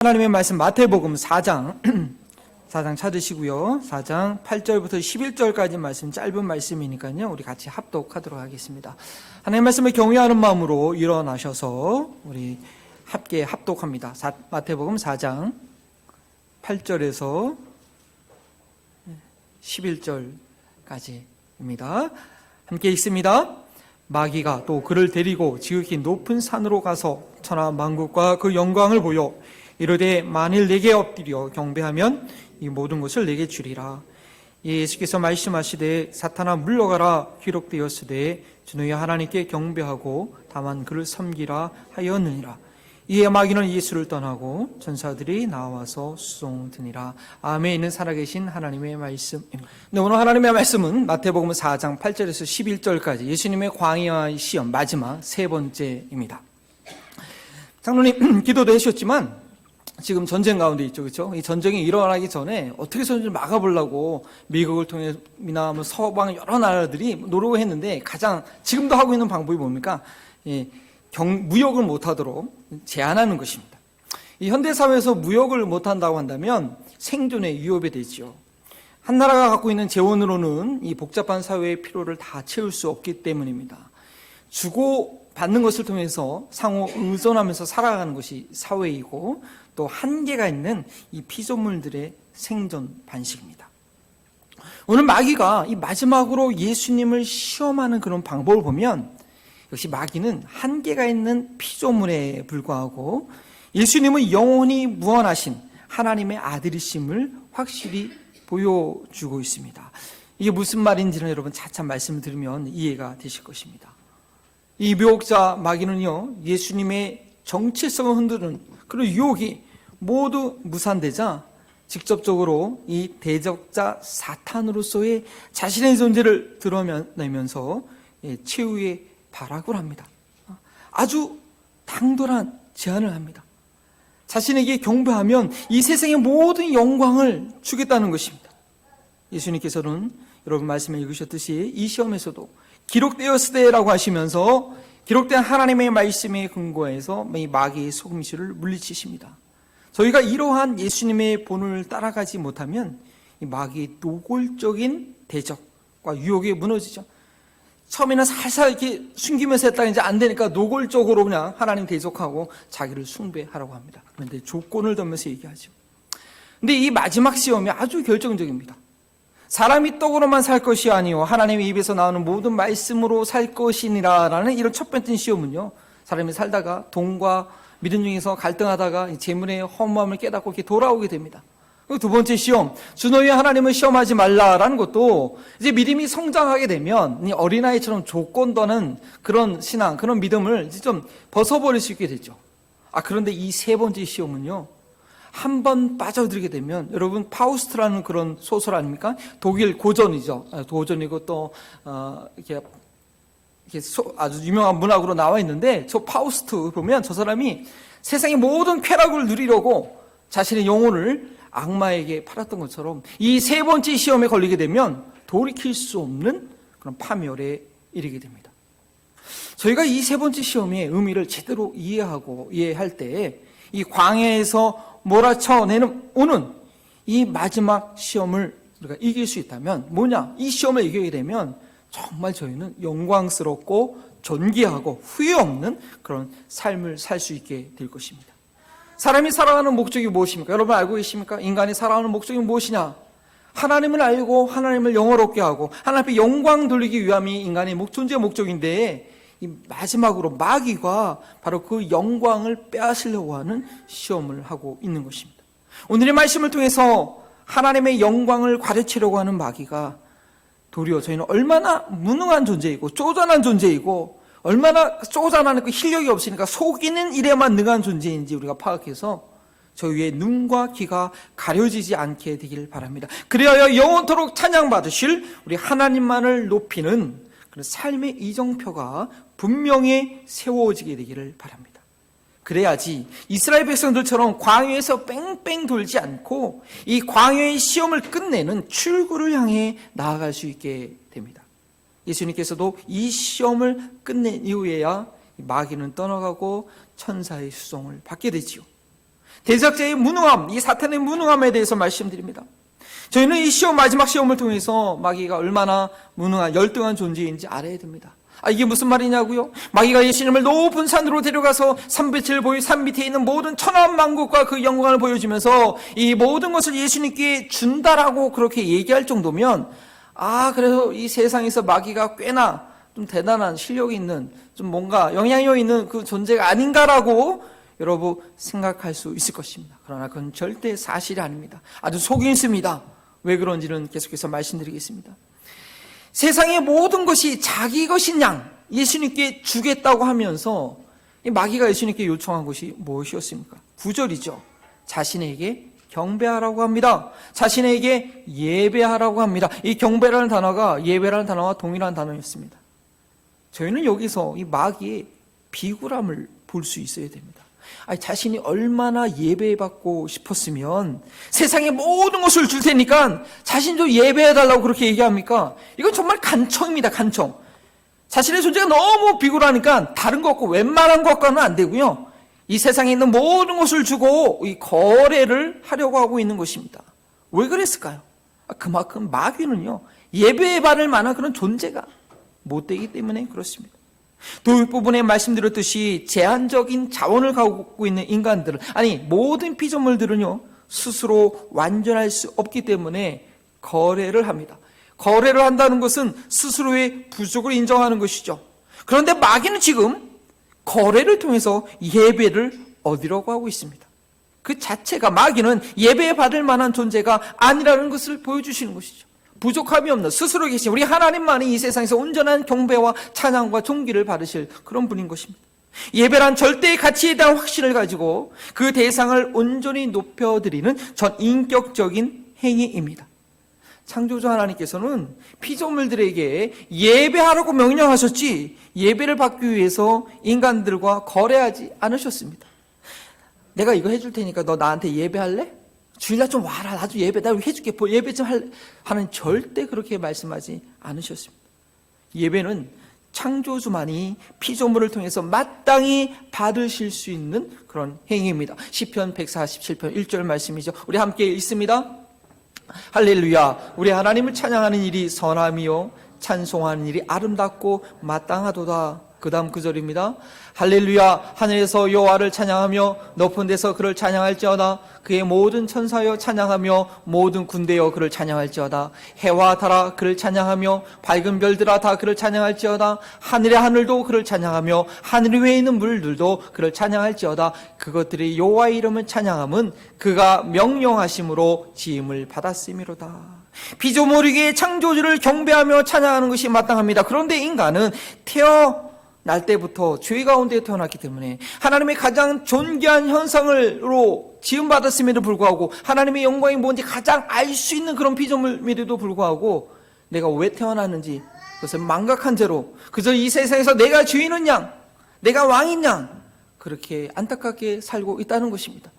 하나님의 말씀 마태복음 4장 4장 찾으시고요. 4장 8절부터 11절까지 말씀, 짧은 말씀이니까요. 우리 같이 합독하도록 하겠습니다. 하나님의 말씀을 경외하는 마음으로 일어나셔서 우리 함께 합독합니다. 마태복음 4장 8절에서 11절까지입니다. 함께 읽습니다. 마귀가 또 그를 데리고 지극히 높은 산으로 가서 천하 만국과 그 영광을 보여 이르되 만일 내게 엎드려 경배하면 이 모든 것을 내게 주리라. 예수께서 말씀하시되 사탄아 물러가라 기록되었으되 주 너희 하나님께 경배하고 다만 그를 섬기라 하였느니라. 이에 마귀는 예수를 떠나고 천사들이 나와서 수송드니라. 아멘. 있는 살아계신 하나님의 말씀입니다. 네, 오늘 하나님의 말씀은 마태복음 4장 8절에서 11절까지 예수님의 광야 시험 마지막 세 번째입니다. 장로님 기도도 해주셨지만 지금 전쟁 가운데 있죠, 그렇죠? 이 전쟁이 일어나기 전에 어떻게 전쟁을 막아보려고 미국을 통해서나 서방 여러 나라들이 노력을 했는데 가장 지금도 하고 있는 방법이 뭡니까? 무역을 못하도록 제한하는 것입니다. 이 현대 사회에서 무역을 못한다고 한다면 생존에 위협이 되죠. 한 나라가 갖고 있는 재원으로는 이 복잡한 사회의 필요를 다 채울 수 없기 때문입니다. 주고 받는 것을 통해서 상호 의존하면서 살아가는 것이 사회이고 또 한계가 있는 이 피조물들의 생존 반식입니다. 오늘 마귀가 이 마지막으로 예수님을 시험하는 그런 방법을 보면 역시 마귀는 한계가 있는 피조물에 불과하고 예수님은 영원히 무한하신 하나님의 아들이심을 확실히 보여주고 있습니다. 이게 무슨 말인지는 여러분 차차 말씀을 들으면 이해가 되실 것입니다. 이 묘혹자 마귀는요, 예수님의 정체성을 흔드는 그런 유혹이 모두 무산되자 직접적으로 이 대적자 사탄으로서의 자신의 존재를 드러내면서 최후의 발악을 합니다. 아주 당돌한 제안을 합니다. 자신에게 경배하면 이 세상의 모든 영광을 주겠다는 것입니다. 예수님께서는 여러분 말씀에 읽으셨듯이 이 시험에서도 기록되었으되라고 하시면서 기록된 하나님의 말씀에 근거해서 이 마귀의 속임수를 물리치십니다. 저희가 이러한 예수님의 본을 따라가지 못하면 이 마귀의 노골적인 대적과 유혹에 무너지죠. 처음에는 살살 이렇게 숨기면서 했다가 이제 안 되니까 노골적으로 그냥 하나님 대적하고 자기를 숭배하라고 합니다. 그런데 조건을 던면서 얘기하죠. 근데 이 마지막 시험이 아주 결정적입니다. 사람이 떡으로만 살 것이 아니요 하나님의 입에서 나오는 모든 말씀으로 살 것이니라라는 이런 첫 번째 시험은요, 사람이 살다가 돈과 믿음 중에서 갈등하다가 재물의 허무함을 깨닫고 이렇게 돌아오게 됩니다. 그리고 두 번째 시험, 주 너희 하나님을 시험하지 말라라는 것도 이제 믿음이 성장하게 되면 어린아이처럼 조건도는 그런 신앙, 그런 믿음을 이제 좀 벗어버릴 수 있게 되죠. 그런데 이 세 번째 시험은요, 한 번 빠져들게 되면, 여러분 파우스트라는 그런 소설 아닙니까? 독일 고전이죠. 고전이고 또 이렇게 아주 유명한 문학으로 나와 있는데, 저 파우스트 보면 저 사람이 세상의 모든 쾌락을 누리려고 자신의 영혼을 악마에게 팔았던 것처럼 이 세 번째 시험에 걸리게 되면 돌이킬 수 없는 그런 파멸에 이르게 됩니다. 저희가 이 세 번째 시험의 의미를 제대로 이해할 때 이 광야에서 몰아쳐내는 오는 이 마지막 시험을 우리가 이길 수 있다면 뭐냐? 이 시험을 이기게 되면 정말 저희는 영광스럽고 존귀하고 후회 없는 그런 삶을 살 수 있게 될 것입니다. 사람이 살아가는 목적이 무엇입니까? 여러분 알고 계십니까? 인간이 살아가는 목적이 무엇이냐? 하나님을 알고 하나님을 영화롭게 하고 하나님 앞에 영광 돌리기 위함이 인간의 존재의 목적인데, 이 마지막으로 마귀가 바로 그 영광을 빼앗으려고 하는 시험을 하고 있는 것입니다. 오늘의 말씀을 통해서 하나님의 영광을 가르치려고 하는 마귀가 도리어 저희는 얼마나 무능한 존재이고 쪼잔한 존재이고 얼마나 쪼잔한 그 실력이 없으니까 속이는 일에만 능한 존재인지 우리가 파악해서 저희의 눈과 귀가 가려지지 않게 되기를 바랍니다. 그리하여 영원토록 찬양받으실 우리 하나님만을 높이는 그런 삶의 이정표가 분명히 세워지게 되기를 바랍니다. 그래야지 이스라엘 백성들처럼 광야에서 뺑뺑 돌지 않고 이 광야의 시험을 끝내는 출구를 향해 나아갈 수 있게 됩니다. 예수님께서도 이 시험을 끝낸 이후에야 마귀는 떠나가고 천사의 수송을 받게 되지요. 대적자의 무능함, 이 사탄의 무능함에 대해서 말씀드립니다. 저희는 이 시험, 마지막 시험을 통해서 마귀가 얼마나 무능한, 열등한 존재인지 알아야 됩니다. 이게 무슨 말이냐고요? 마귀가 예수님을 높은 산으로 데려가서 산빛을 보여 산 밑에 있는 모든 천하만국과 그 영광을 보여주면서 이 모든 것을 예수님께 준다라고 그렇게 얘기할 정도면, 그래서 이 세상에서 마귀가 꽤나 좀 대단한 실력이 있는, 좀 뭔가 영향력 있는 그 존재가 아닌가라고 여러분 생각할 수 있을 것입니다. 그러나 그건 절대 사실이 아닙니다. 아주 속임수입니다. 왜 그런지는 계속해서 말씀드리겠습니다. 세상의 모든 것이 자기 것인 양 예수님께 주겠다고 하면서 이 마귀가 예수님께 요청한 것이 무엇이었습니까? 9절이죠. 자신에게 경배하라고 합니다. 자신에게 예배하라고 합니다. 이 경배라는 단어가 예배라는 단어와 동일한 단어였습니다. 저희는 여기서 이 마귀의 비굴함을 볼 수 있어야 됩니다. 자신이 얼마나 예배받고 싶었으면 세상의 모든 것을 줄 테니까 자신도 예배해달라고 그렇게 얘기합니까? 이건 정말 간청입니다. 간청. 자신의 존재가 너무 비굴하니까 다른 것과 웬만한 것과는 안 되고요, 이 세상에 있는 모든 것을 주고 이 거래를 하려고 하고 있는 것입니다. 왜 그랬을까요? 그만큼 마귀는요, 예배받을 만한 그런 존재가 못 되기 때문에 그렇습니다. 도입 부분에 말씀드렸듯이 제한적인 자원을 갖고 있는 인간들은, 모든 피조물들은요, 스스로 완전할 수 없기 때문에 거래를 합니다. 거래를 한다는 것은 스스로의 부족을 인정하는 것이죠. 그런데 마귀는 지금 거래를 통해서 예배를 얻으려고 하고 있습니다. 그 자체가, 마귀는 예배 받을 만한 존재가 아니라는 것을 보여주시는 것이죠. 부족함이 없는 스스로 계신 우리 하나님만이 이 세상에서 온전한 경배와 찬양과 존귀를 받으실 그런 분인 것입니다. 예배란 절대의 가치에 대한 확신을 가지고 그 대상을 온전히 높여드리는 전 인격적인 행위입니다. 창조주 하나님께서는 피조물들에게 예배하라고 명령하셨지 예배를 받기 위해서 인간들과 거래하지 않으셨습니다. 내가 이거 해줄 테니까 너 나한테 예배할래? 주일날 좀 와라. 나도 예배, 나 해줄게. 예배 좀 할래? 하는 절대 그렇게 말씀하지 않으셨습니다. 예배는 창조주만이 피조물을 통해서 마땅히 받으실 수 있는 그런 행위입니다. 시편 147편 1절 말씀이죠. 우리 함께 읽습니다. 할렐루야. 우리 하나님을 찬양하는 일이 선함이요 찬송하는 일이 아름답고 마땅하도다. 그 다음 구절입니다. 할렐루야. 하늘에서 여호와를 찬양하며 높은 데서 그를 찬양할지어다. 그의 모든 천사여 찬양하며 모든 군대여 그를 찬양할지어다. 해와 달아 그를 찬양하며 밝은 별들아 다 그를 찬양할지어다. 하늘의 하늘도 그를 찬양하며 하늘 위에 있는 물들도 그를 찬양할지어다. 그것들이 여호와의 이름을 찬양함은 그가 명령하심으로 지음을 받았음이로다. 피조물에게 창조주를 경배하며 찬양하는 것이 마땅합니다. 그런데 인간은 태어날 때부터 죄 가운데 태어났기 때문에 하나님의 가장 존귀한 현상으로 지음받았음에도 불구하고 하나님의 영광이 뭔지 가장 알 수 있는 그런 피조물임에도 불구하고 내가 왜 태어났는지 그것을 망각한 채로 그저 이 세상에서 내가 주인은 양, 내가 왕인 양 그렇게 안타깝게 살고 있다는 것입니다.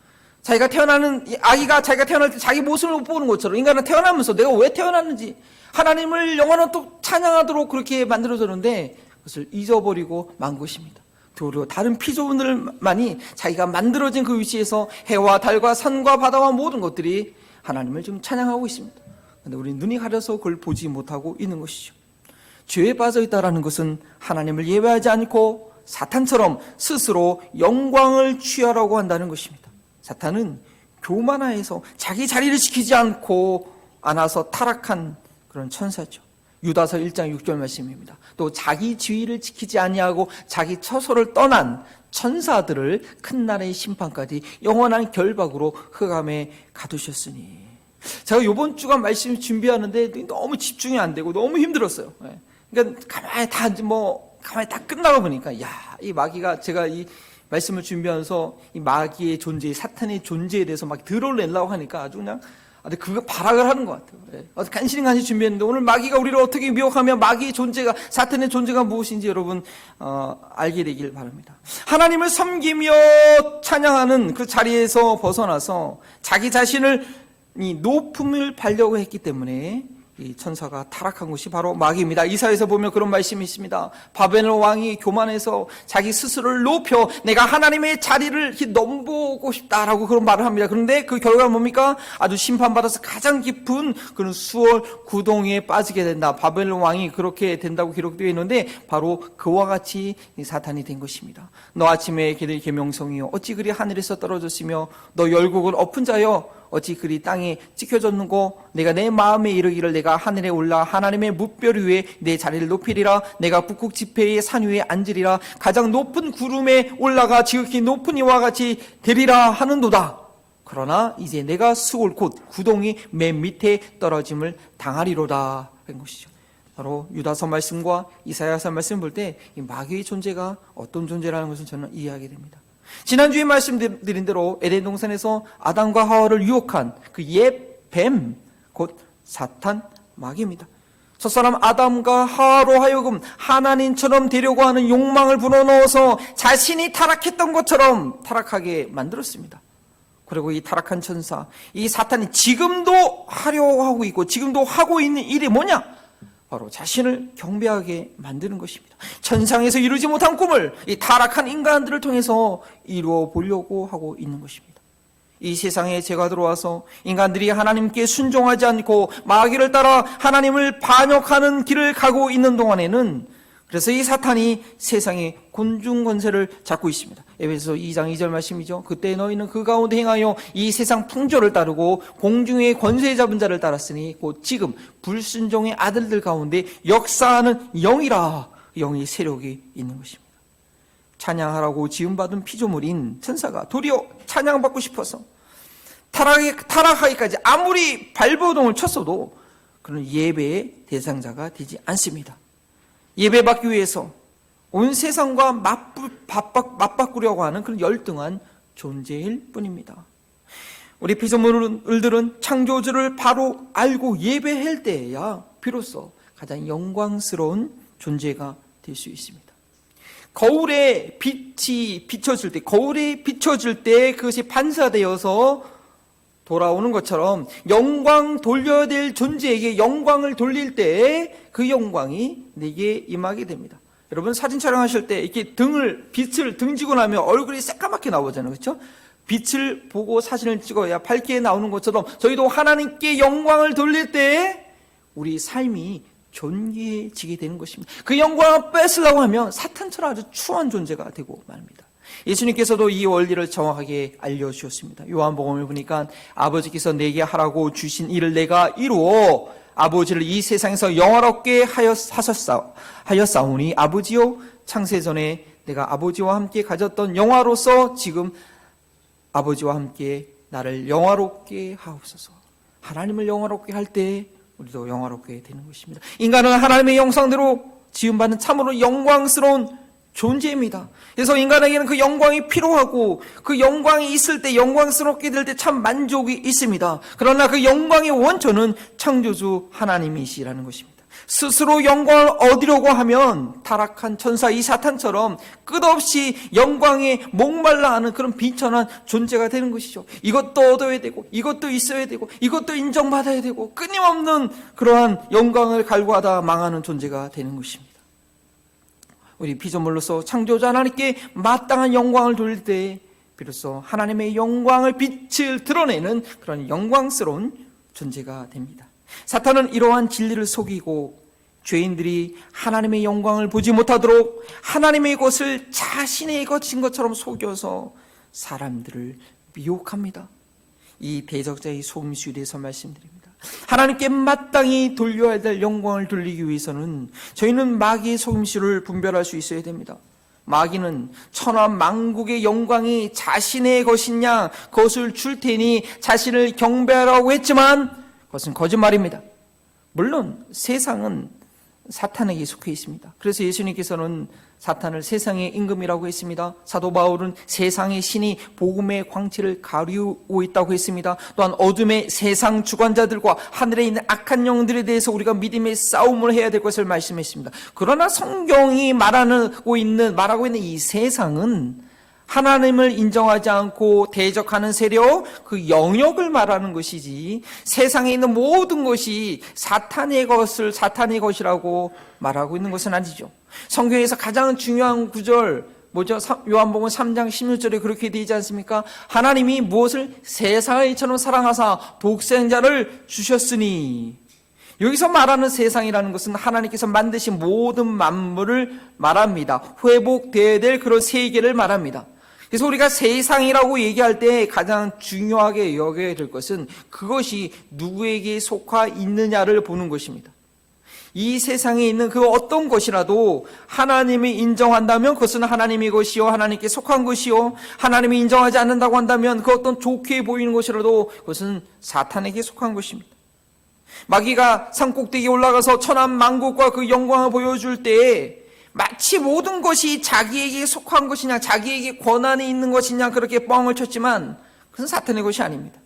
자기가 태어나는 아기가 자기가 태어날 때 자기 모습을 못 보는 것처럼 인간은 태어나면서 내가 왜 태어났는지 하나님을 영원토록 찬양하도록 그렇게 만들어졌는데 그것을 잊어버리고 만 것입니다. 그리고 다른 피조물들만이 자기가 만들어진 그 위치에서 해와 달과 산과 바다와 모든 것들이 하나님을 좀 찬양하고 있습니다. 그런데 우리 눈이 가려서 그걸 보지 못하고 있는 것이죠. 죄에 빠져 있다는 것은 하나님을 예배하지 않고 사탄처럼 스스로 영광을 취하라고 한다는 것입니다. 사탄은 교만하여서 자기 자리를 지키지 않고 안아서 타락한 그런 천사죠. 유다서 1장 6절 말씀입니다. 또 자기 지위를 지키지 아니하고 자기 처소를 떠난 천사들을 큰 날의 심판까지 영원한 결박으로 흑암에 가두셨으니. 제가 이번 주간 말씀 준비하는데 너무 집중이 안 되고 너무 힘들었어요. 그러니까 가만히 다 끝나고 보니까 이 마귀가 제가 이 말씀을 준비하면서 이 마귀의 존재, 사탄의 존재에 대해서 막 드러내려고 하니까 아주 그냥 그거 발악을 하는 것 같아요. 간신히 준비했는데 오늘 마귀가 우리를 어떻게 미혹하며 마귀의 존재가, 사탄의 존재가 무엇인지 여러분 알게 되길 바랍니다. 하나님을 섬기며 찬양하는 그 자리에서 벗어나서 자기 자신을 이 높음을 밟려고 했기 때문에 이 천사가 타락한 곳이 바로 마귀입니다. 이사야에서 보면 그런 말씀이 있습니다. 바벨론 왕이 교만해서 자기 스스로를 높여 내가 하나님의 자리를 넘보고 싶다라고 그런 말을 합니다. 그런데 그 결과가 뭡니까? 아주 심판받아서 가장 깊은 그런 수월 구덩이에 빠지게 된다. 바벨론 왕이 그렇게 된다고 기록되어 있는데 바로 그와 같이 사탄이 된 것입니다. 너 아침에 기를 계명성이여 어찌 그리 하늘에서 떨어졌으며 너 열국은 엎은 자여 어찌 그리 땅에 찍혀졌는고 내가 내 마음에 이르기를 내가 하늘에 올라 하나님의 뭇별 위에 내 자리를 높이리라 내가 북극 지폐의 산 위에 앉으리라 가장 높은 구름에 올라가 지극히 높은 이와 같이 되리라 하는도다. 그러나 이제 내가 수월 곧 구덩이 맨 밑에 떨어짐을 당하리로다 한 것이죠. 바로 유다서 말씀과 이사야서 말씀 볼 때 이 마귀의 존재가 어떤 존재라는 것을 저는 이해하게 됩니다. 지난주에 말씀드린 대로 에덴 동산에서 아담과 하와를 유혹한 그 옛 뱀, 곧 사탄 마귀입니다. 첫사람 아담과 하와로 하여금 하나님처럼 되려고 하는 욕망을 불어넣어서 자신이 타락했던 것처럼 타락하게 만들었습니다. 그리고 이 타락한 천사, 이 사탄이 지금도 하려고 하고 있고 지금도 하고 있는 일이 뭐냐? 바로 자신을 경배하게 만드는 것입니다. 천상에서 이루지 못한 꿈을 이 타락한 인간들을 통해서 이루어 보려고 하고 있는 것입니다. 이 세상에 죄가 들어와서 인간들이 하나님께 순종하지 않고 마귀를 따라 하나님을 반역하는 길을 가고 있는 동안에는 그래서 이 사탄이 세상의 곤중 권세를 잡고 있습니다. 에베소서 2장 2절 말씀이죠. 그때 너희는 그 가운데 행하여 이 세상 풍조를 따르고 공중의 권세 잡은 자를 따랐으니 곧 지금 불순종의 아들들 가운데 역사하는 영이라 영의 세력이 있는 것입니다. 찬양하라고 지음받은 피조물인 천사가 도리어 찬양받고 싶어서 타락하기까지 아무리 발버둥을 쳤어도 그런 예배의 대상자가 되지 않습니다. 예배받기 위해서 온 세상과 맞바꾸려고 하는 그런 열등한 존재일 뿐입니다. 우리 피조물들은 창조주를 바로 알고 예배할 때에야 비로소 가장 영광스러운 존재가 될 수 있습니다. 거울에 빛이 비춰질 때, 거울에 비춰질 때 그것이 반사되어서 돌아오는 것처럼 영광 돌려야 될 존재에게 영광을 돌릴 때 그 영광이 내게 임하게 됩니다. 여러분 사진 촬영하실 때 이렇게 빛을 등지고 나면 얼굴이 새까맣게 나오잖아요. 그렇죠? 빛을 보고 사진을 찍어야 밝게 나오는 것처럼 저희도 하나님께 영광을 돌릴 때 우리 삶이 존귀해지게 되는 것입니다. 그 영광을 뺏으려고 하면 사탄처럼 아주 추한 존재가 되고 말입니다. 예수님께서도 이 원리를 정확하게 알려주셨습니다. 요한복음을 보니까 아버지께서 내게 하라고 주신 일을 내가 이루어 아버지를 이 세상에서 영화롭게 하였사오니 아버지요 창세전에 내가 아버지와 함께 가졌던 영화로서 지금 아버지와 함께 나를 영화롭게 하옵소서. 하나님을 영화롭게 할 때 우리도 영화롭게 되는 것입니다. 인간은 하나님의 형상대로 지음받는 참으로 영광스러운 존재입니다. 그래서 인간에게는 그 영광이 필요하고 그 영광이 있을 때 영광스럽게 될 때 참 만족이 있습니다. 그러나 그 영광의 원천은 창조주 하나님이시라는 것입니다. 스스로 영광을 얻으려고 하면 타락한 천사 이 사탄처럼 끝없이 영광에 목말라 하는 그런 비천한 존재가 되는 것이죠. 이것도 얻어야 되고 이것도 있어야 되고 이것도 인정받아야 되고 끊임없는 그러한 영광을 갈구하다 망하는 존재가 되는 것입니다. 우리 피조물로서 창조자 하나님께 마땅한 영광을 돌릴 때 비로소 하나님의 영광을 빛을 드러내는 그런 영광스러운 존재가 됩니다. 사탄은 이러한 진리를 속이고 죄인들이 하나님의 영광을 보지 못하도록 하나님의 것을 자신의 것인 것처럼 속여서 사람들을 미혹합니다. 이 대적자의 속임수에 대해서 말씀드립니다. 하나님께 마땅히 돌려야 될 영광을 돌리기 위해서는 저희는 마귀의 속임수를 분별할 수 있어야 됩니다. 마귀는 천하 만국의 영광이 자신의 것이냐 그것을 줄 테니 자신을 경배하라고 했지만 그것은 거짓말입니다. 물론 세상은 사탄에게 속해 있습니다. 그래서 예수님께서는 사탄을 세상의 임금이라고 했습니다. 사도 바울은 세상의 신이 복음의 광채를 가리우고 있다고 했습니다. 또한 어둠의 세상 주관자들과 하늘에 있는 악한 영들에 대해서 우리가 믿음의 싸움을 해야 될 것을 말씀했습니다. 그러나 성경이 말하고 있는 이 세상은 하나님을 인정하지 않고 대적하는 세력, 그 영역을 말하는 것이지 세상에 있는 모든 것이 사탄의 것이라고 말하고 있는 것은 아니죠. 성경에서 가장 중요한 구절 뭐죠? 요한복음 3장 16절에 그렇게 되지 않습니까? 하나님이 무엇을 세상을 이처럼 사랑하사 독생자를 주셨으니, 여기서 말하는 세상이라는 것은 하나님께서 만드신 모든 만물을 말합니다. 회복되어야 될 그런 세계를 말합니다. 그래서 우리가 세상이라고 얘기할 때 가장 중요하게 여겨야 될 것은 그것이 누구에게 속하 있느냐를 보는 것입니다. 이 세상에 있는 그 어떤 것이라도 하나님이 인정한다면 그것은 하나님의 것이요 하나님께 속한 것이요, 하나님이 인정하지 않는다고 한다면 그 어떤 좋게 보이는 것이라도 그것은 사탄에게 속한 것입니다. 마귀가 산꼭대기에 올라가서 천하만국과 그 영광을 보여줄 때에 마치 모든 것이 자기에게 속한 것이냐, 자기에게 권한이 있는 것이냐 그렇게 뻥을 쳤지만 그것은 사탄의 것이 아닙니다.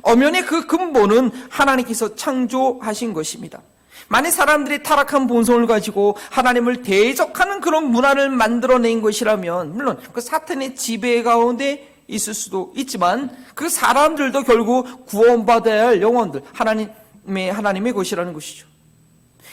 엄연히 그 근본은 하나님께서 창조하신 것입니다. 만약 사람들이 타락한 본성을 가지고 하나님을 대적하는 그런 문화를 만들어낸 것이라면 물론 그 사탄의 지배 가운데 있을 수도 있지만 그 사람들도 결국 구원받아야 할 영혼들, 하나님의 것이라는 것이죠.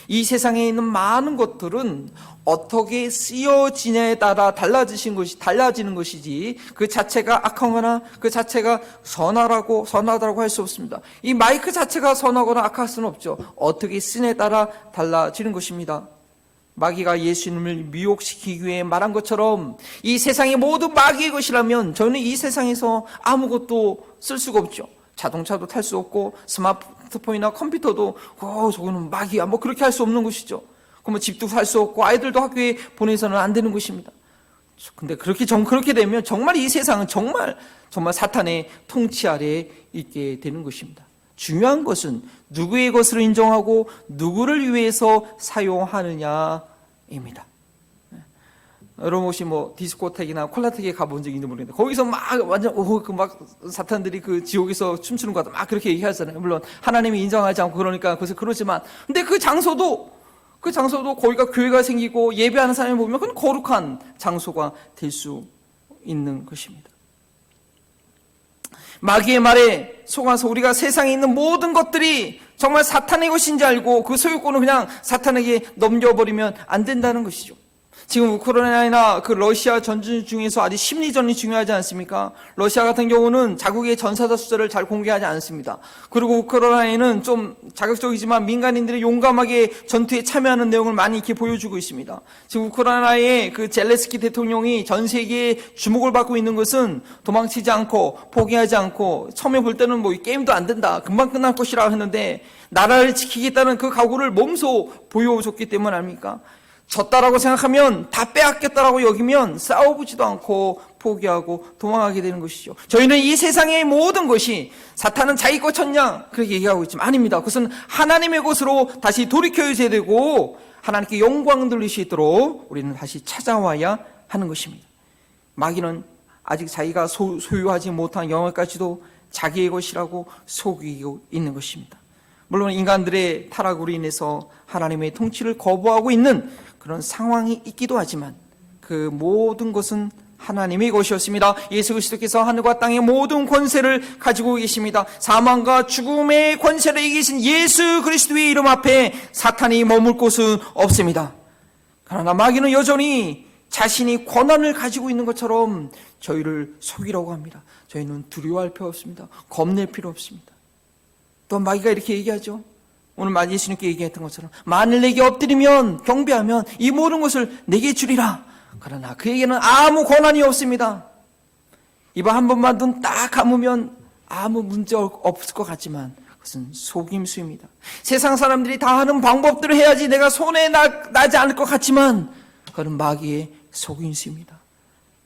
이 세상에 있는 많은 것들은 어떻게 쓰여지냐에 따라 달라지는 것이지 그 자체가 악하거나 그 자체가 선하다라고 할 수 없습니다. 이 마이크 자체가 선하거나 악할 수는 없죠. 어떻게 쓰냐에 따라 달라지는 것입니다. 마귀가 예수님을 미혹시키기 위해 말한 것처럼 이 세상의 모든 마귀의 것이라면 저는 이 세상에서 아무것도 쓸 수가 없죠. 자동차도 탈 수 없고 스마트폰이나 컴퓨터도 저거는 마귀야 뭐 그렇게 할 수 없는 것이죠. 그러면 집도 살 수 없고 아이들도 학교에 보내서는 안 되는 것입니다. 근데 그렇게 되면 정말 이 세상은 정말 사탄의 통치 아래에 있게 되는 것입니다. 중요한 것은 누구의 것으로 인정하고 누구를 위해서 사용하느냐입니다. 여러분 혹시 디스코텍이나 콜라텍에 가본 적이 있는지 모르겠는데 거기서 막 완전 사탄들이 그 지옥에서 춤추는 거 같아 막 그렇게 얘기하잖아요. 물론 하나님이 인정하지 않고 그러니까 그러지만 근데 그 장소도 거기가 교회가 생기고 예배하는 사람이 보면 그건 거룩한 장소가 될 수 있는 것입니다. 마귀의 말에 속아서 우리가 세상에 있는 모든 것들이 정말 사탄의 것인지 알고 그 소유권을 그냥 사탄에게 넘겨버리면 안 된다는 것이죠. 지금 우크라이나나 그 러시아 전쟁 중에서 아직 심리전이 중요하지 않습니까? 러시아 같은 경우는 자국의 전사자 숫자를 잘 공개하지 않습니다. 그리고 우크라이나는 좀 자극적이지만 민간인들이 용감하게 전투에 참여하는 내용을 많이 이렇게 보여주고 있습니다. 지금 우크라이나의 그 젤렌스키 대통령이 전 세계에 주목을 받고 있는 것은 도망치지 않고 포기하지 않고 처음에 볼 때는 이 게임도 안 된다, 금방 끝날 것이라 했는데 나라를 지키겠다는 그 각오를 몸소 보여줬기 때문 아닙니까? 졌다라고 생각하면 다 빼앗겼다라고 여기면 싸워보지도 않고 포기하고 도망하게 되는 것이죠. 저희는 이 세상의 모든 것이 사탄은 자기 것이냐 그렇게 얘기하고 있지만 아닙니다. 그것은 하나님의 것으로 다시 돌이켜야 되고 하나님께 영광 돌릴 수 있도록 우리는 다시 찾아와야 하는 것입니다. 마귀는 아직 자기가 소유하지 못한 영역까지도 자기의 것이라고 속이고 있는 것입니다. 물론 인간들의 타락으로 인해서 하나님의 통치를 거부하고 있는 그런 상황이 있기도 하지만 그 모든 것은 하나님의 것이었습니다. 예수 그리스도께서 하늘과 땅의 모든 권세를 가지고 계십니다. 사망과 죽음의 권세를 이기신 예수 그리스도의 이름 앞에 사탄이 머물 곳은 없습니다. 그러나 마귀는 여전히 자신이 권한을 가지고 있는 것처럼 저희를 속이려고 합니다. 저희는 두려워할 필요 없습니다. 겁낼 필요 없습니다. 또 마귀가 이렇게 얘기하죠. 오늘 예수님께 얘기했던 것처럼 만일 내게 엎드리면 경배하면 이 모든 것을 내게 주리라. 그러나 그에게는 아무 권한이 없습니다. 입 한 번만 눈 딱 감으면 아무 문제 없을 것 같지만 그것은 속임수입니다. 세상 사람들이 다 하는 방법대로 해야지 내가 손에 나지 않을 것 같지만 그건 마귀의 속임수입니다.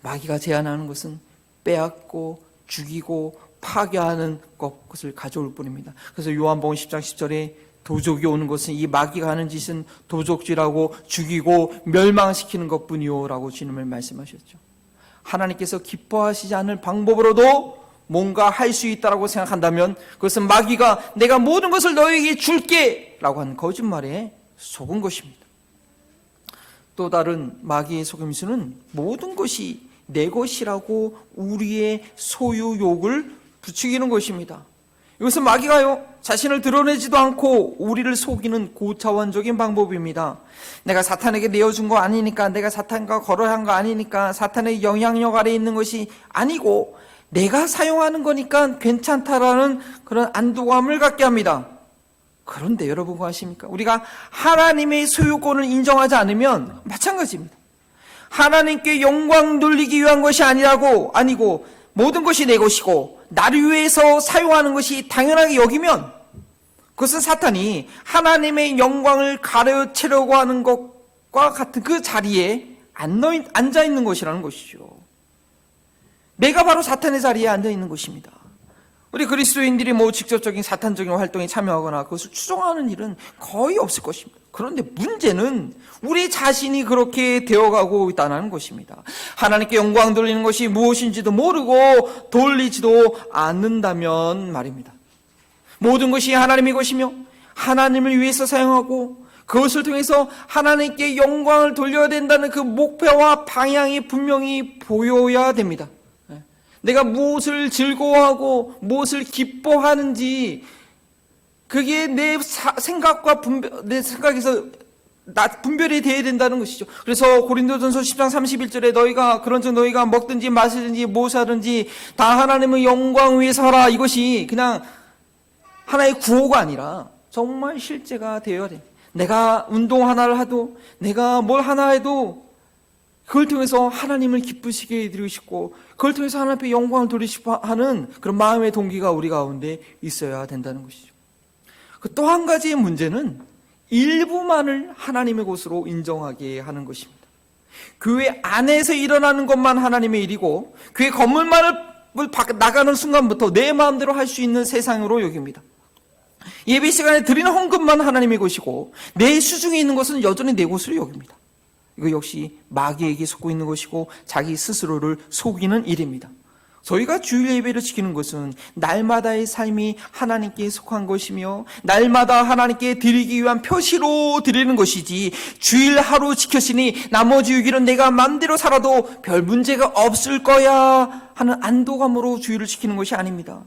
마귀가 제안하는 것은 빼앗고 죽이고 파괴하는 것을 가져올 뿐입니다. 그래서 요한복음 10장 10절에 도적이 오는 것은 이 마귀가 하는 짓은 도적질하고 죽이고 멸망시키는 것뿐이요 라고 주님을 말씀하셨죠. 하나님께서 기뻐하시지 않을 방법으로도 뭔가 할 수 있다고 생각한다면 그것은 마귀가 내가 모든 것을 너에게 줄게 라고 한 거짓말에 속은 것입니다. 또 다른 마귀의 속임수는 모든 것이 내 것이라고 우리의 소유욕을 부추기는 것입니다. 이것은 마귀가요, 자신을 드러내지도 않고 우리를 속이는 고차원적인 방법입니다. 내가 사탄에게 내어준 거 아니니까, 내가 사탄과 거래한 거 아니니까, 사탄의 영향력 아래 있는 것이 아니고 내가 사용하는 거니까 괜찮다라는 그런 안도감을 갖게 합니다. 그런데 여러분 아십니까? 우리가 하나님의 소유권을 인정하지 않으면 마찬가지입니다. 하나님께 영광 돌리기 위한 것이 아니고 모든 것이 내 것이고 나를 위해서 사용하는 것이 당연하게 여기면 그것은 사탄이 하나님의 영광을 가르치려고 하는 것과 같은 그 자리에 앉아 있는 것이라는 것이죠. 내가 바로 사탄의 자리에 앉아 있는 것입니다. 우리 그리스도인들이 직접적인 사탄적인 활동에 참여하거나 그것을 추종하는 일은 거의 없을 것입니다. 그런데 문제는 우리 자신이 그렇게 되어가고 있다는 것입니다. 하나님께 영광 돌리는 것이 무엇인지도 모르고 돌리지도 않는다면 말입니다. 모든 것이 하나님의 것이며 하나님을 위해서 사용하고 그것을 통해서 하나님께 영광을 돌려야 된다는 그 목표와 방향이 분명히 보여야 됩니다. 내가 무엇을 즐거워하고 무엇을 기뻐하는지 그게 내 생각과 내 생각에서 분별이 되어야 된다는 것이죠. 그래서 고린도전서 10장 31절에 너희가 먹든지 마시든지 무엇하든지 다 하나님의 영광 위해서 하라. 이것이 그냥 하나의 구호가 아니라 정말 실제가 되어야 돼. 내가 운동 하나를 하도 내가 뭘 하나 해도 그걸 통해서 하나님을 기쁘시게 해드리고 싶고 그걸 통해서 하나님 앞에 영광을 돌리고 하는 그런 마음의 동기가 우리 가운데 있어야 된다는 것이죠. 또 한 가지의 문제는 일부만을 하나님의 것으로 인정하게 하는 것입니다. 교회 안에서 일어나는 것만 하나님의 일이고 교회 건물만을 나가는 순간부터 내 마음대로 할 수 있는 세상으로 여깁니다. 예배 시간에 드리는 헌금만 하나님의 것이고 내 수중에 있는 것은 여전히 내 것으로 여깁니다. 이거 역시 마귀에게 속고 있는 것이고 자기 스스로를 속이는 일입니다. 저희가 주일 예배를 지키는 것은 날마다의 삶이 하나님께 속한 것이며 날마다 하나님께 드리기 위한 표시로 드리는 것이지 주일 하루 지켰으니 나머지 6일은 내가 마음대로 살아도 별 문제가 없을 거야 하는 안도감으로 주일을 지키는 것이 아닙니다.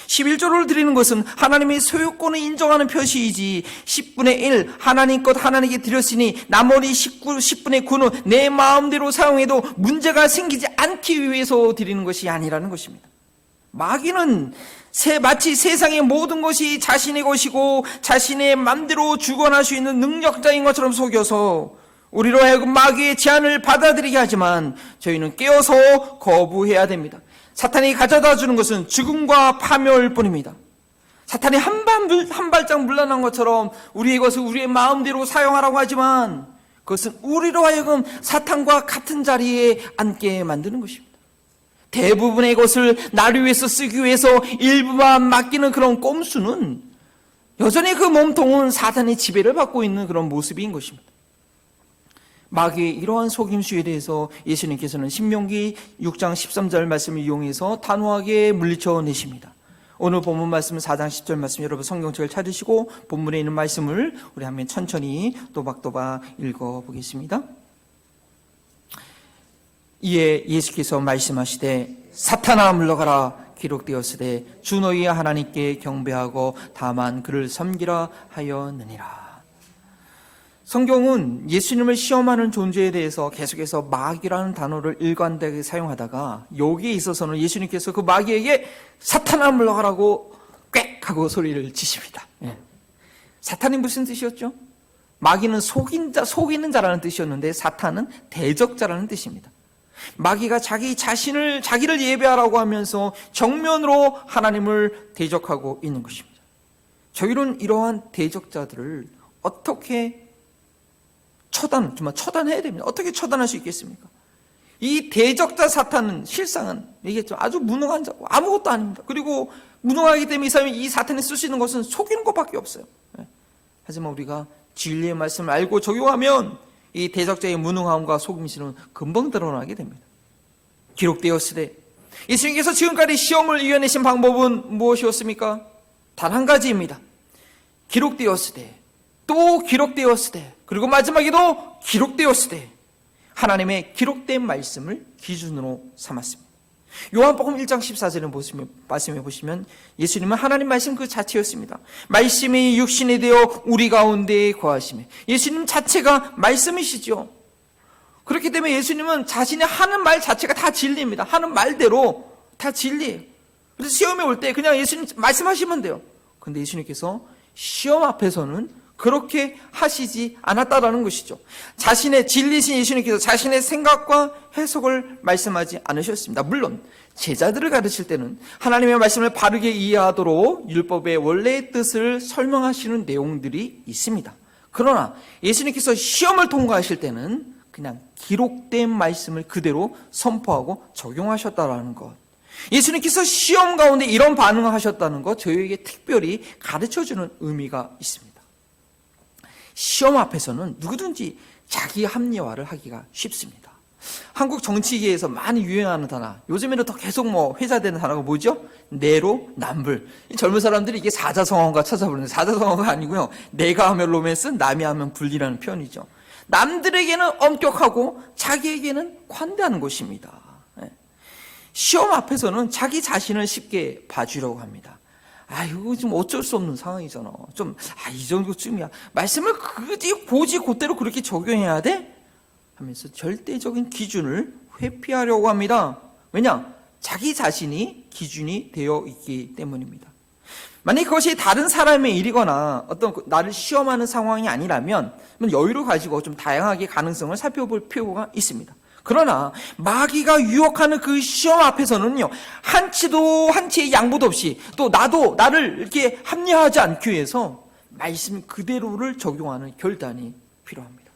11조를 드리는 것은 하나님의 소유권을 인정하는 표시이지 10분의 1 하나님 것 하나님께 드렸으니 나머지 10분의 9는 내 마음대로 사용해도 문제가 생기지 않기 위해서 드리는 것이 아니라는 것입니다. 마귀는 마치 세상의 모든 것이 자신의 것이고 자신의 마음대로 주관할 수 있는 능력자인 것처럼 속여서 우리로 하여금 마귀의 제안을 받아들이게 하지만 저희는 깨어서 거부해야 됩니다. 사탄이 가져다 주는 것은 죽음과 파멸일 뿐입니다. 사탄이 한 발짝 물러난 것처럼 우리의 것을 우리의 마음대로 사용하라고 하지만 그것은 우리로 하여금 사탄과 같은 자리에 앉게 만드는 것입니다. 대부분의 것을 나를 위해서 쓰기 위해서 일부만 맡기는 그런 꼼수는 여전히 그 몸통은 사탄의 지배를 받고 있는 그런 모습인 것입니다. 마귀의 이러한 속임수에 대해서 예수님께서는 신명기 6장 13절 말씀을 이용해서 단호하게 물리쳐 내십니다. 오늘 본문 말씀은 4장 10절 말씀 여러분 성경책을 찾으시고 본문에 있는 말씀을 우리 한번 천천히 또박또박 읽어보겠습니다. 이에 예수께서 말씀하시되 사탄아 물러가라 기록되었으되 주 너희의 하나님께 경배하고 다만 그를 섬기라 하였느니라. 성경은 예수님을 시험하는 존재에 대해서 계속해서 마귀라는 단어를 일관되게 사용하다가 여기에 있어서는 예수님께서 그 마귀에게 사탄아 물러가라고 꽥 하고 소리를 치십니다. 사탄이 무슨 뜻이었죠? 마귀는 속이는 자라는 뜻이었는데 사탄은 대적자라는 뜻입니다. 마귀가 자기를 예배하라고 하면서 정면으로 하나님을 대적하고 있는 것입니다. 저희는 이러한 대적자들을 어떻게 정말 처단해야 됩니다. 어떻게 처단할 수 있겠습니까? 이 대적자 사탄은 실상은 얘기했죠. 아주 무능한 자고 아무것도 아닙니다. 그리고 무능하기 때문에 이 사탄이 쓸 수 있는 것은 속이는 것밖에 없어요. 하지만 우리가 진리의 말씀을 알고 적용하면 이 대적자의 무능함과 속임수는 금방 드러나게 됩니다. 기록되었으되 예수님께서 지금까지 시험을 이겨내신 방법은 무엇이었습니까? 단 한 가지입니다. 기록되었으되 또 기록되었으되 그리고 마지막에도 기록되었으되 하나님의 기록된 말씀을 기준으로 삼았습니다. 요한복음 1장 14절에 말씀해 보시면 예수님은 하나님 말씀 그 자체였습니다. 말씀이 육신이 되어 우리 가운데 거하시매. 예수님 자체가 말씀이시죠. 그렇기 때문에 예수님은 자신의 하는 말 자체가 다 진리입니다. 하는 말대로 다 진리예요. 그래서 시험에 올 때 그냥 예수님 말씀하시면 돼요. 그런데 예수님께서 시험 앞에서는 그렇게 하시지 않았다라는 것이죠. 자신의 진리신 예수님께서 자신의 생각과 해석을 말씀하지 않으셨습니다. 물론 제자들을 가르칠 때는 하나님의 말씀을 바르게 이해하도록 율법의 원래의 뜻을 설명하시는 내용들이 있습니다. 그러나 예수님께서 시험을 통과하실 때는 그냥 기록된 말씀을 그대로 선포하고 적용하셨다라는 것. 예수님께서 시험 가운데 이런 반응을 하셨다는 것, 저희에게 특별히 가르쳐주는 의미가 있습니다. 시험 앞에서는 누구든지 자기 합리화를 하기가 쉽습니다. 한국 정치계에서 많이 유행하는 단어, 요즘에는 더 계속 회자되는 단어가 뭐죠? 내로남불. 젊은 사람들이 이게 사자성어인가 찾아보는데 사자성어가 아니고요. 내가 하면 로맨스, 남이 하면 불리라는 표현이죠. 남들에게는 엄격하고 자기에게는 관대한 것입니다. 시험 앞에서는 자기 자신을 쉽게 봐주려고 합니다. 이거 좀 어쩔 수 없는 상황이잖아. 이 정도쯤이야. 말씀을 고지 곧대로 그렇게 적용해야 돼? 하면서 절대적인 기준을 회피하려고 합니다. 왜냐? 자기 자신이 기준이 되어 있기 때문입니다. 만약 그것이 다른 사람의 일이거나 어떤 나를 시험하는 상황이 아니라면 여유를 가지고 좀 다양하게 가능성을 살펴볼 필요가 있습니다. 그러나 마귀가 유혹하는 그 시험 앞에서는요, 한치의 양보도 없이 또 나를 이렇게 합리화하지 않기 위해서 말씀 그대로를 적용하는 결단이 필요합니다.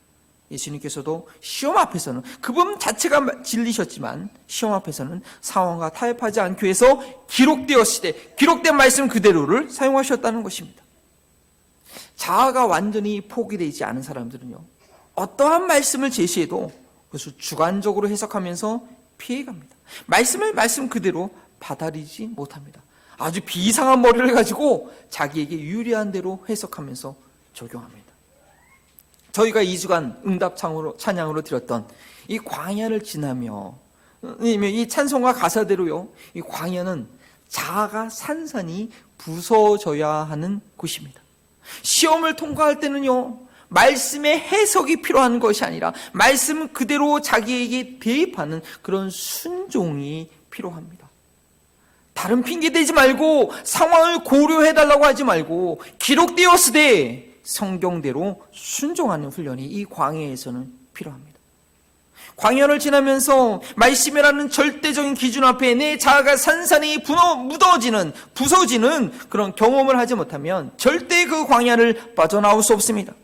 예수님께서도 시험 앞에서는 그분 자체가 진리셨지만 시험 앞에서는 상황과 타협하지 않기 위해서 기록된 말씀 그대로를 사용하셨다는 것입니다. 자아가 완전히 포기되지 않은 사람들은요, 어떠한 말씀을 제시해도 그것을 주관적으로 해석하면서 피해갑니다. 말씀을 말씀 그대로 받아들이지 못합니다. 아주 비상한 머리를 가지고 자기에게 유리한 대로 해석하면서 적용합니다. 저희가 2주간 응답 찬양으로 드렸던 이 광야를 지나며 이 찬송가 가사대로요, 이 광야는 자아가 산산이 부서져야 하는 곳입니다. 시험을 통과할 때는요, 말씀의 해석이 필요한 것이 아니라 말씀 그대로 자기에게 대입하는 그런 순종이 필요합니다. 다른 핑계 대지 말고 상황을 고려해달라고 하지 말고 기록되었으되 성경대로 순종하는 훈련이 이 광야에서는 필요합니다. 광야를 지나면서 말씀이라는 절대적인 기준 앞에 내 자아가 산산이 부서지는 그런 경험을 하지 못하면 절대 그 광야를 빠져나올 수 없습니다.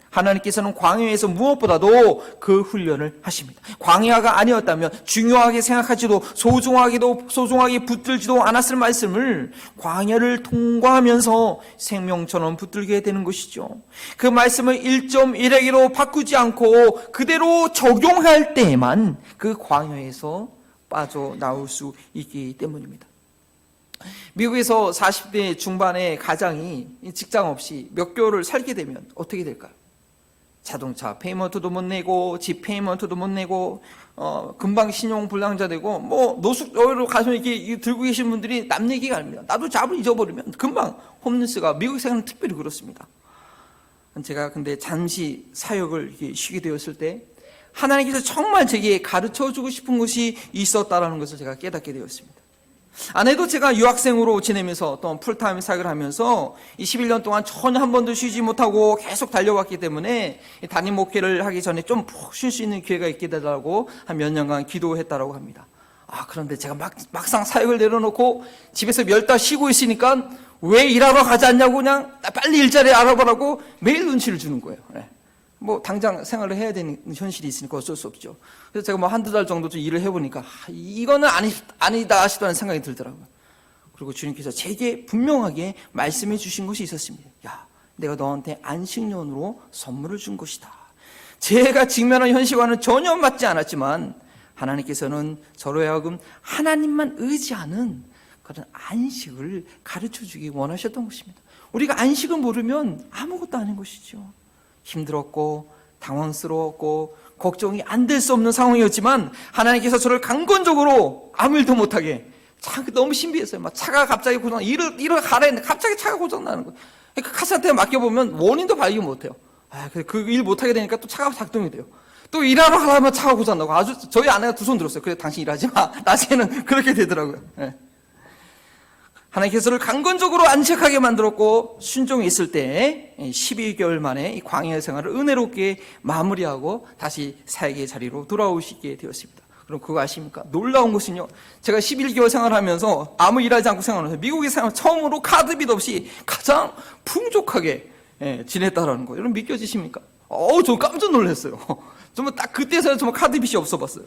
하나님께서는 광야에서 무엇보다도 그 훈련을 하십니다. 광야가 아니었다면 중요하게 생각하지도 소중하게 붙들지도 않았을 말씀을 광야를 통과하면서 생명처럼 붙들게 되는 것이죠. 그 말씀을 1.1핵으로 바꾸지 않고 그대로 적용할 때에만 그 광야에서 빠져나올 수 있기 때문입니다. 미국에서 40대 중반의 가장이 직장 없이 몇 개월을 살게 되면 어떻게 될까요? 자동차 페이먼트도 못 내고 집 페이먼트도 못 내고 금방 신용 불량자 되고 노숙자로 가서 이렇게 들고 계신 분들이 남 얘기가 아닙니다. 나도 잡을 잊어버리면 금방 홈리스가 미국 생활은 특별히 그렇습니다. 제가 근데 잠시 사역을 이렇게 쉬게 되었을 때 하나님께서 정말 제게 가르쳐주고 싶은 것이 있었다라는 것을 제가 깨닫게 되었습니다. 아내도 제가 유학생으로 지내면서 또 풀타임 사역을 하면서 21년 동안 전혀 한 번도 쉬지 못하고 계속 달려왔기 때문에 담임 목회를 하기 전에 좀 푹 쉴 수 있는 기회가 있게 되더라고 한 몇 년간 기도했다라고 합니다. 그런데 제가 막상 사역을 내려놓고 집에서 몇 달 쉬고 있으니까 왜 일하러 가지 않냐고 그냥 빨리 일자리 알아보라고 매일 눈치를 주는 거예요. 당장 생활을 해야 되는 현실이 있으니까 어쩔 수 없죠. 그래서 제가 한두 달 정도 좀 일을 해보니까 이거는 아니다 싶다는 생각이 들더라고요. 그리고 주님께서 제게 분명하게 말씀해 주신 것이 있었습니다. 내가 너한테 안식년으로 선물을 준 것이다. 제가 직면한 현실과는 전혀 맞지 않았지만 하나님께서는 저로 하여금 하나님만 의지하는 그런 안식을 가르쳐 주기 원하셨던 것입니다. 우리가 안식을 모르면 아무것도 아닌 것이죠. 힘들었고 당황스러웠고 걱정이 안 될 수 없는 상황이었지만 하나님께서 저를 강권적으로 아무 일도 못하게 너무 신비했어요. 막 차가 갑자기 고장, 일을 가라 했는데 갑자기 차가 고장나는 거예요. 그 카사한테 맡겨보면 원인도 발견 못해요. 그 일 못하게 되니까 또 차가 작동이 돼요. 또 일하러 가려면 차가 고장나고 저희 아내가 두 손 들었어요. 그래, 당신 일하지 마. 나중에는 그렇게 되더라고요. 네. 하나님께서 저를 강건적으로 안식하게 만들었고 순종했을 때 12개월 만에 이 광야 생활을 은혜롭게 마무리하고 다시 사역의 자리로 돌아오시게 되었습니다. 그럼 그거 아십니까? 놀라운 것은요, 제가 11개월 생활하면서 아무 일하지 않고 생활하면서 미국에 생활 처음으로 카드빚 없이 가장 풍족하게 지냈다라는 거 여러분 믿겨지십니까? 저 깜짝 놀랐어요. 정말 딱 그때서야 정말 카드빚이 없어 봤어요.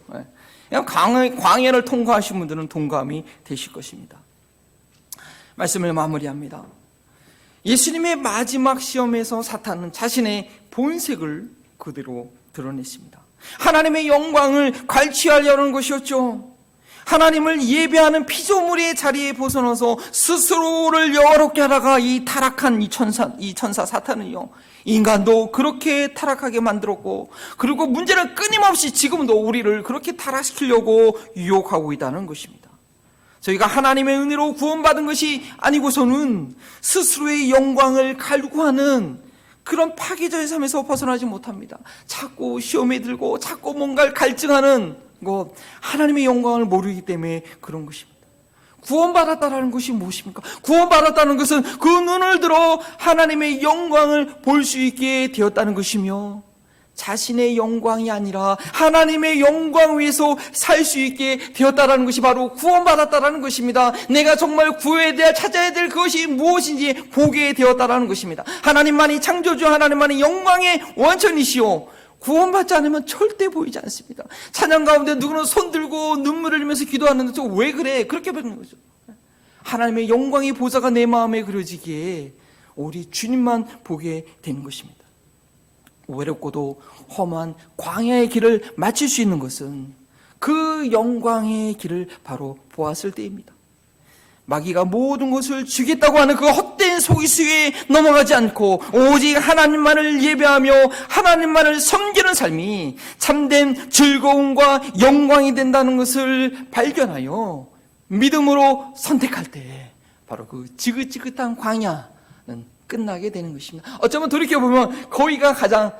그냥 광야를 통과하신 분들은 동감이 되실 것입니다. 말씀을 마무리합니다. 예수님의 마지막 시험에서 사탄은 자신의 본색을 그대로 드러냈습니다. 하나님의 영광을 갈취하려는 것이었죠. 하나님을 예배하는 피조물의 자리에 벗어나서 스스로를 영화롭게 하다가 이 타락한 이 천사 사탄은요, 인간도 그렇게 타락하게 만들었고, 그리고 문제는 끊임없이 지금도 우리를 그렇게 타락시키려고 유혹하고 있다는 것입니다. 저희가 하나님의 은혜로 구원받은 것이 아니고서는 스스로의 영광을 갈구하는 그런 파괴자의 삶에서 벗어나지 못합니다. 자꾸 시험에 들고 자꾸 뭔가를 갈증하는 것, 하나님의 영광을 모르기 때문에 그런 것입니다. 구원받았다는 것이 무엇입니까? 구원받았다는 것은 그 눈을 들어 하나님의 영광을 볼 수 있게 되었다는 것이며, 자신의 영광이 아니라 하나님의 영광 위에서 살 수 있게 되었다는 것이 바로 구원받았다는 것입니다. 내가 정말 구해야 될, 찾아야 될 그것이 무엇인지 보게 되었다는 것입니다. 하나님만이 창조주, 하나님만이 영광의 원천이시오. 구원받지 않으면 절대 보이지 않습니다. 찬양 가운데 누구는 손 들고 눈물을 흘리면서 기도하는데 저 왜 그래? 그렇게 보는 거죠. 하나님의 영광의 보좌가 내 마음에 그려지기에 우리 주님만 보게 되는 것입니다. 외롭고도 험한 광야의 길을 마칠 수 있는 것은 그 영광의 길을 바로 보았을 때입니다. 마귀가 모든 것을 주겠다고 하는 그 헛된 속이수에 넘어가지 않고 오직 하나님만을 예배하며 하나님만을 섬기는 삶이 참된 즐거움과 영광이 된다는 것을 발견하여 믿음으로 선택할 때 바로 그 지긋지긋한 광야는 끝나게 되는 것입니다. 어쩌면 돌이켜보면 거기가 가장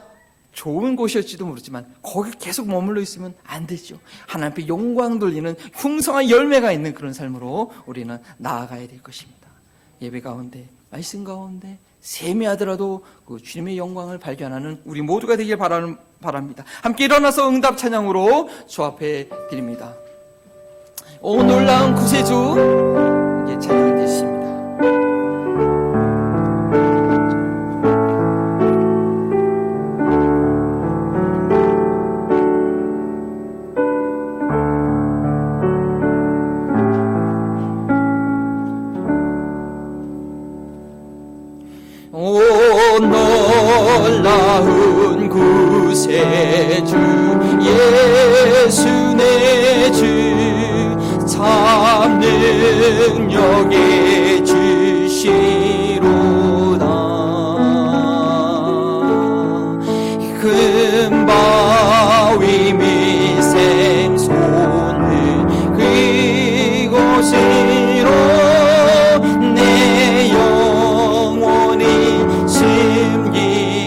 좋은 곳이었지도 모르지만 거기 계속 머물러 있으면 안 되죠. 하나님 앞에 영광 돌리는 풍성한 열매가 있는 그런 삶으로 우리는 나아가야 될 것입니다. 예배 가운데, 말씀 가운데 세미하더라도 그 주님의 영광을 발견하는 우리 모두가 되길 바랍니다. 함께 일어나서 응답 찬양으로 주 앞에 드립니다. 오 놀라운 구세주, 이제 찬양이 되십니다. 놀라운 구세주 예수 내 주 참 능력의 주시로다. 큰 바위 및 생소는 그곳으로 내 영혼이 숨기시네.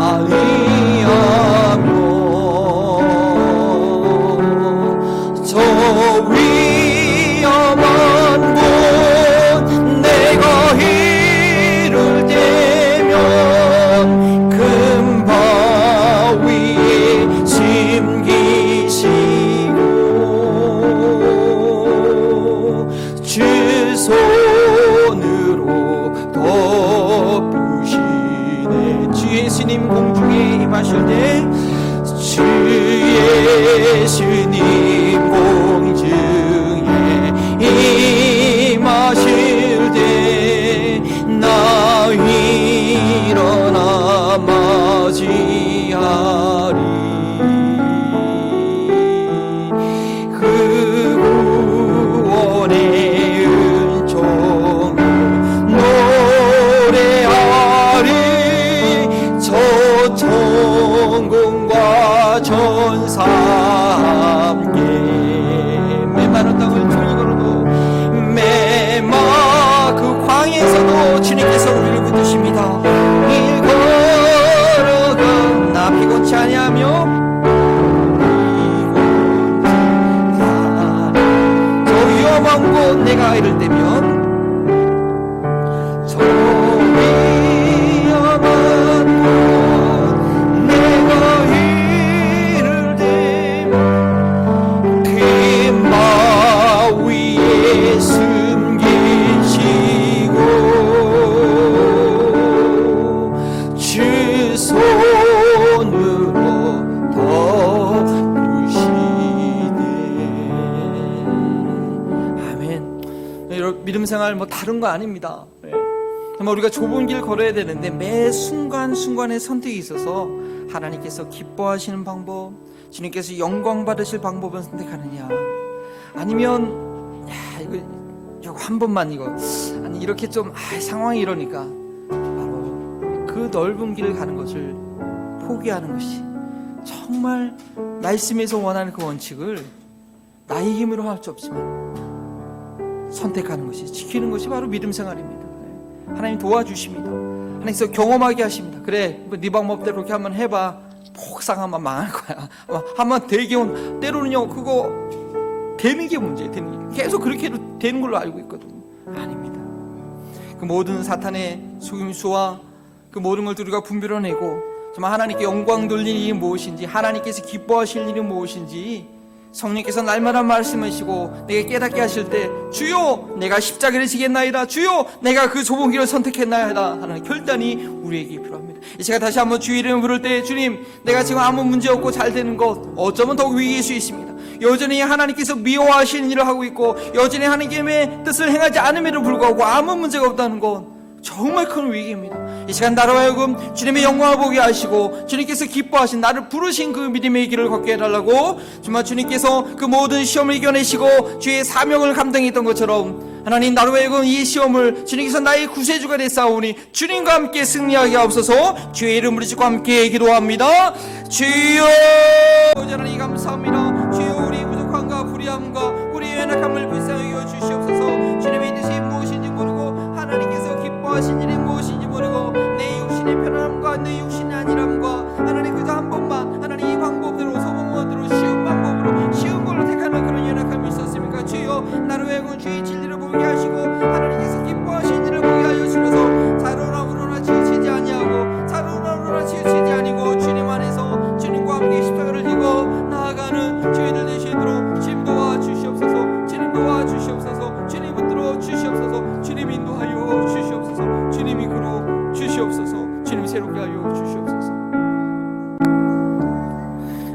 아니하며 저 위험한 곳 내가 이를 때면 큰 바위에 심기시고 주 손으로 덮으시네. 주 예수님 공중에 임하실 때 주 예수님 공중에 임하실 때 나 일어나 맞이하리. 그 구원의 은총을 노래하리. 저 천군과 천사 함께 메마른 땅을 종이 걸어도 메마 그 광야에서도 주님께서 우리를 붙드십니다. 길 걸어가 나 피곤치 아니하며 저 위험한 곳 내가 이를 때면 저 위험한 곳 내가 이를 때면 큰 바위에 숨기시고 주 손으로 덮으시네. 아멘. 여러분, 믿음 생활 뭐 다른 거 아닙니다. 정말 우리가 좁은 길 걸어야 되는데 매 순간순간의 선택이 있어서 하나님께서 기뻐하시는 방법, 주님께서 영광 받으실 방법을 선택하느냐, 아니면 이거 한 번만 아니 이렇게 좀 상황이 이러니까 바로 그 넓은 길을 가는 것을 포기하는 것이, 정말 말씀에서 원하는 그 원칙을 나의 힘으로 할 수 없지만 선택하는 것이, 지키는 것이 바로 믿음 생활입니다. 하나님 도와주십니다. 하나님께서 경험하게 하십니다. 그래, 네 방법대로 그렇게 한번 해봐. 폭삭하면 망할 거야. 한번 되게 때로는요 그거 되는 게 문제예요. 되는 게 계속 그렇게 해도 되는 걸로 알고 있거든요. 아닙니다. 그 모든 사탄의 속임수와 그 모든 걸 우리가 분별해내고 정말 하나님께 영광 돌리는 일이 무엇인지, 하나님께서 기뻐하실 일이 무엇인지 성령께서 날마다 말씀하시고 내게 깨닫게 하실 때, 주여 내가 십자가를 지겠나이다, 주여 내가 그 좁은 길을 선택했나이다 하는 결단이 우리에게 필요합니다. 제가 다시 한번 주의 이름을 부를 때, 주님 내가 지금 아무 문제 없고 잘 되는 것, 어쩌면 더욱 위기일 수 있습니다. 여전히 하나님께서 미워하시는 일을 하고 있고 여전히 하나님의 뜻을 행하지 않음에도 불구하고 아무 문제가 없다는 것, 정말 큰 위기입니다. 이 시간 나로 하여금 주님의 영광을 보게 하시고 주님께서 기뻐하신 나를 부르신 그 믿음의 길을 걷게 해달라고, 정말 주님께서 그 모든 시험을 이겨내시고 주의 사명을 감당했던 것처럼 하나님 나로 하여금 이 시험을 주님께서 나의 구세주가 되사오니 주님과 함께 승리하게 하옵소서. 주의 이름을 부르시고 함께 기도합니다. 주여 하나님 감사합니다. 주여 우리 부족함과 불의함과 우리의 연약함을 불쌍히 여겨 주시옵소서. 주님의 뜻이 무엇인지 모르고 하나님께서 기뻐하신 일이 무엇인지 모르고 내 육신의 편안함과 내 육신의 안일함과 하나님 그저 한 번만 하나님 이 방법대로 소방법대로 쉬운 방법으로 쉬운 걸로 택하는 그런 연약함이 있었습니까? 주여 나로 하여금 주의 진리를 보게 하시고 하나님께서 기뻐하신 일을 보게 하여 주셔서 자로나 우로나 치우치지 아니하고 자로나 우로나 치우치지 아니고 주님 안에서 주님과 함께 십자가를 지고 나아가는 저희들 되시도록 주님 도와주시옵소서. 주님 도와주시옵소서. 주님 붙들어 주시옵소서. 주님 인도하여 주시옵소서. 주님 이끌어 주시옵소서. 주님 새롭게 하여 주시옵소서.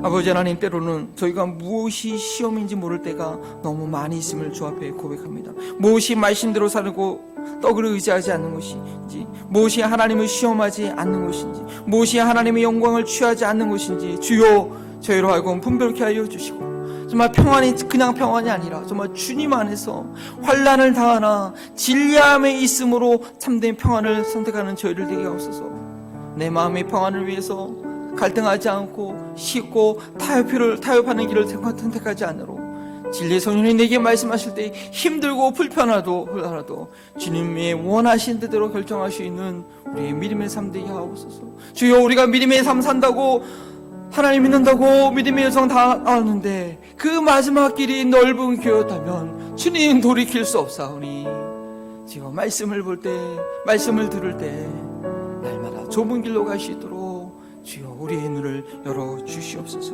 아버지 하나님, 때로는 저희가 무엇이 시험인지 모를 때가 너무 많이 있음을 주 앞에 고백합니다. 무엇이 말씀대로 살고 떡을 의지하지 않는 것인지, 무엇이 하나님을 시험하지 않는 것인지, 무엇이 하나님의 영광을 취하지 않는 것인지 주여 저희로 하여금 분별케 하여 주시고, 정말 평안이 그냥 평안이 아니라 정말 주님 안에서 환난을 당하나 진리함에 있음으로 참된 평안을 선택하는 저희를 되게 하옵소서. 내 마음의 평안을 위해서 갈등하지 않고 쉽고 타협하는 길을 선택하지 않으로 진리의 성령이 내게 말씀하실 때 힘들고 불편하더라도 주님의 원하신 뜻대로 결정할 수 있는 우리의 믿음의 삶 되게 하옵소서. 주여, 우리가 믿음의 삶 산다고, 하나님 믿는다고 믿음의 여정 다 아는데 그 마지막 길이 넓은 길이었다면 주님 돌이킬 수 없사오니, 지금 말씀을 볼 때, 말씀을 들을 때 날마다 좁은 길로 갈 수 있도록 주여 우리의 눈을 열어 주시옵소서.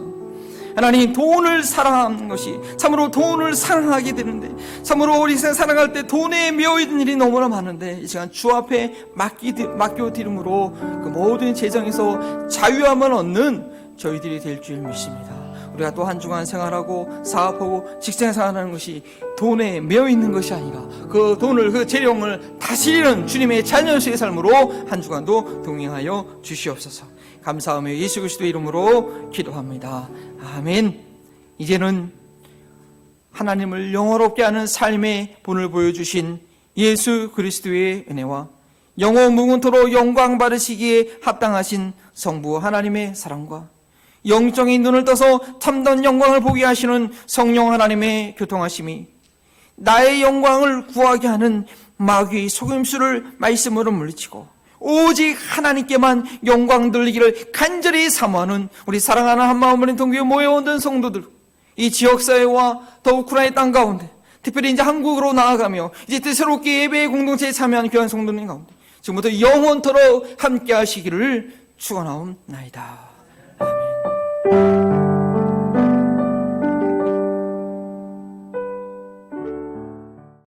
하나님, 돈을 사랑하는 것이 참으로 돈을 사랑하게 되는데, 참으로 우리 인생 살아갈 때 돈에 매여있는 일이 너무나 많은데, 이 시간 주 앞에 맡겨드림으로 그 모든 재정에서 자유함을 얻는 저희들이 될 줄 믿습니다. 우리가 또 한 주간 생활하고 사업하고 직장 생활하는 것이 돈에 매여있는 것이 아니라 그 돈을, 그 재령을 다스리는 주님의 자녀의 삶으로 한 주간도 동행하여 주시옵소서. 감사하며 예수 그리스도의 이름으로 기도합니다. 아멘. 이제는 하나님을 영화롭게 하는 삶의 본을 보여주신 예수 그리스도의 은혜와 영원 무궁토록 영광 받으시기에 합당하신 성부 하나님의 사랑과 영적인 눈을 떠서 참된 영광을 보게 하시는 성령 하나님의 교통하심이 나의 영광을 구하게 하는 마귀의 속임수를 말씀으로 물리치고 오직 하나님께만 영광 돌리기를 간절히 사모하는 우리 사랑하는 한마음을 동교에 모여온 성도들, 이 지역사회와 더 우크라이나 땅 가운데, 특별히 이제 한국으로 나아가며 이제 새롭게 예배의 공동체에 참여하는 귀한 성도님 가운데 지금부터 영원토록 함께 하시기를 축원하옵나이다.